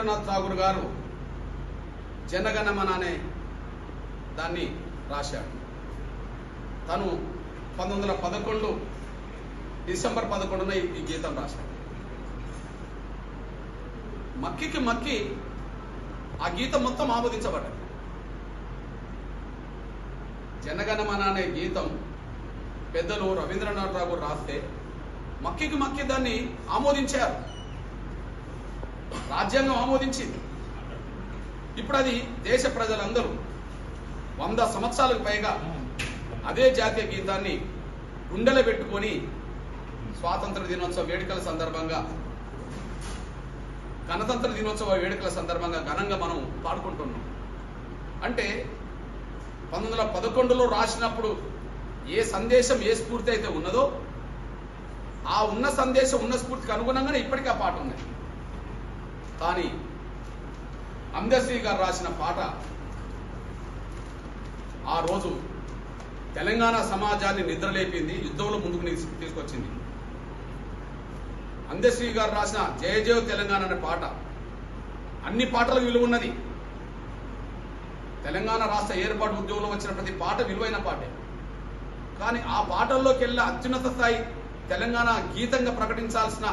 రవీంద్రనాథ్ ఠాగూర్ గారు జనగణమన అనే దాన్ని రాశాడు. తను 1911 డిసెంబర్ 11న ఈ గీతం రాశాడు. మక్కికి మక్కి ఆ గీతం మొత్తం ఆమోదించబడ్డది. జనగణమన అనే గీతం పెద్దలు రవీంద్రనాథ్ ఠాగూర్ రాస్తే మక్కికి మక్కి దాన్ని ఆమోదించారు. రాజ్యాంగం ఆమోదించింది. ఇప్పుడు అది దేశ ప్రజలందరూ 100 సంవత్సరాలకు పైగా అదే జాతీయ గీతాన్ని గుండెలో పెట్టుకొని స్వాతంత్ర దినోత్సవ వేడుకల సందర్భంగా, గణతంత్ర దినోత్సవ వేడుకల సందర్భంగా ఘనంగా మనం పాడుకుంటున్నాం. అంటే 1911లో రాసినప్పుడు ఏ సందేశం, ఏ స్ఫూర్తి అయితే ఉన్నదో ఆ ఉన్న సందేశం, ఉన్న స్ఫూర్తికి అనుగుణంగానే ఇప్పటికీ ఆ పాట ఉన్నది. కానీ అందశ్రీ గారు రాసిన పాట ఆ రోజు తెలంగాణ సమాజాన్ని నిద్రలేపింది, యుద్ధంలో ముందుకు తీసుకొచ్చింది. అందశ్రీ గారు రాసిన జయ జయ తెలంగాణ అనే పాట అన్ని పాటలకు విలువ ఉన్నది. తెలంగాణ రాష్ట్ర ఏర్పాటు ఉద్యమంలో వచ్చిన ప్రతి పాట విలువైన పాటే. కానీ ఆ పాటల్లోకి వెళ్ళి అత్యున్నత స్థాయి తెలంగాణ గీతంగా ప్రకటించాల్సిన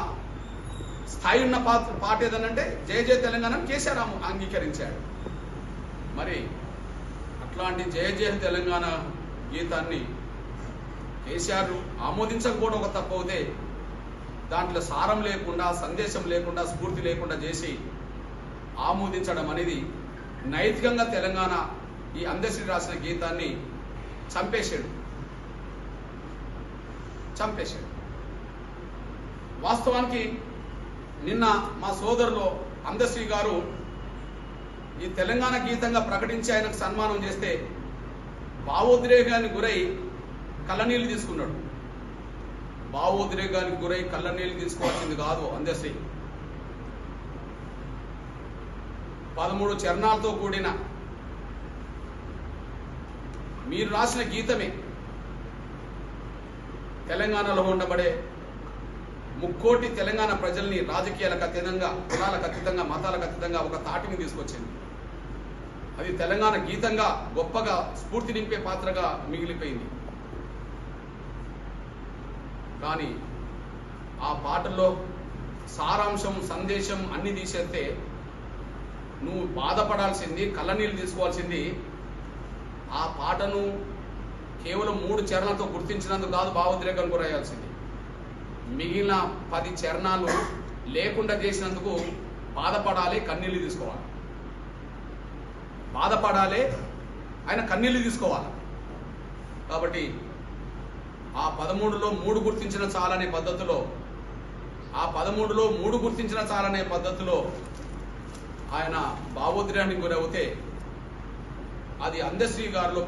స్థాయి ఉన్న పాట ఏదనంటే జయ జయ తెలంగాణ కేసీఆర్ అంగీకరించాడు. మరి అట్లాంటి జయ జయ తెలంగాణ గీతాన్ని కేసీఆర్ ఆమోదించకపోవడం ఒక తప్పు అవుతే, దాంట్లో సారం లేకుండా, సందేశం లేకుండా, స్ఫూర్తి లేకుండా చేసి ఆమోదించడం అనేది నైతికంగా తెలంగాణ ఈ అందశ్రీ రాసిన గీతాన్ని చంపేశాడు. వాస్తవానికి నిన్న మా సోదరులు అందశ్రీ గారు ఈ తెలంగాణ గీతంగా ప్రకటించి ఆయనకు సన్మానం చేస్తే భావోద్రేగానికి గురై కళ్ళనీళ్ళు తీసుకున్నాడు. భావోద్రేగానికి గురై కళ్ళనీళ్ళు తీసుకోవాల్సింది కాదు అందశ్రీ. 13 చరణాలతో కూడిన మీరు రాసిన గీతమే తెలంగాణలో ఉండబడే 3 కోటి తెలంగాణ ప్రజల్ని రాజకీయాలకు అతీతంగా, కులాలకు అతీతంగా, మతాలకు అతీతంగా ఒక తాటిని తీసుకొచ్చింది. అది తెలంగాణ గీతంగా గొప్పగా స్ఫూర్తి నింపే పాత్రగా మిగిలిపోయింది. కానీ ఆ పాటల్లో సారాంశం, సందేశం అన్ని తీసేస్తే నువ్వు బాధపడాల్సింది, కళ్ళనీళ్ళు తీసుకోవాల్సింది ఆ పాటను కేవలం 3 చరణాలతో గుర్తించినందుకు కాదు భావోద్రేకం గురయ్యాల్సింది. మిగిలిన 10 చరణాలు లేకుండా చేసినందుకు బాధపడాలి, కన్నీళ్ళు తీసుకోవాలి. బాధపడాలి, ఆయన కన్నీళ్ళు తీసుకోవాలి. కాబట్టి ఆ 13లో 3 గుర్తించిన చాలనే పద్ధతిలో, ఆ 13లో 3 గుర్తించిన చాలనే పద్ధతిలో ఆయన భావోద్రేకానికి గురవుతే అది అందశ్రీ గారిలో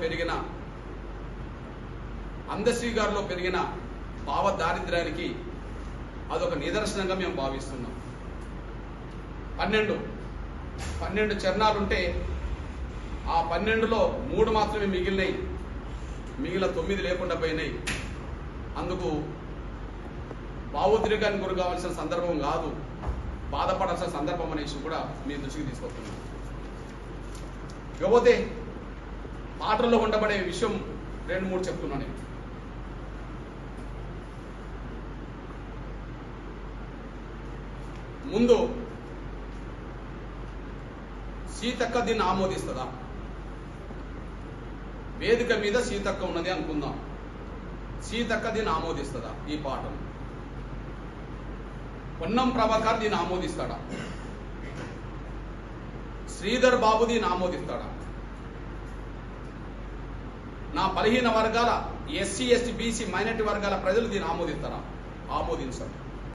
పెరిగిన భావ దారిద్ర్యానికి అదొక నిదర్శనంగా మేము భావిస్తున్నాం. 12 చరణాలుంటే ఆ 12లో 3 మాత్రమే మిగిలినాయి, మిగిలిన 9 లేకుండా పోయినాయి. అందుకు భావోద్రేకానికి గురి కావాల్సిన సందర్భం కాదు, బాధపడాల్సిన సందర్భం అనే విషయం కూడా మీ దృష్టికి తీసుకొస్తున్నాం. ఇకపోతే పాటల్లో ఉండబడే విషయం 2-3 చెప్తున్నాను. ముందు సీతక్క దీన్ని ఆమోదిస్తుందా? వేదిక మీద సీతక్క ఉన్నది అనుకుందాం. సీతక్క దీన్ని ఆమోదిస్తుందా? ఈ పాటను పొన్నం ప్రభాకర్ దీన్ని ఆమోదిస్తాడా? శ్రీధర్ బాబు దీన్ని ఆమోదిస్తాడా? నా బలహీన వర్గాల ఎస్సీ, ఎస్టీ, బీసీ, మైనారిటీ వర్గాల ప్రజలు దీన్ని ఆమోదిస్తారా? ఆమోదించారు.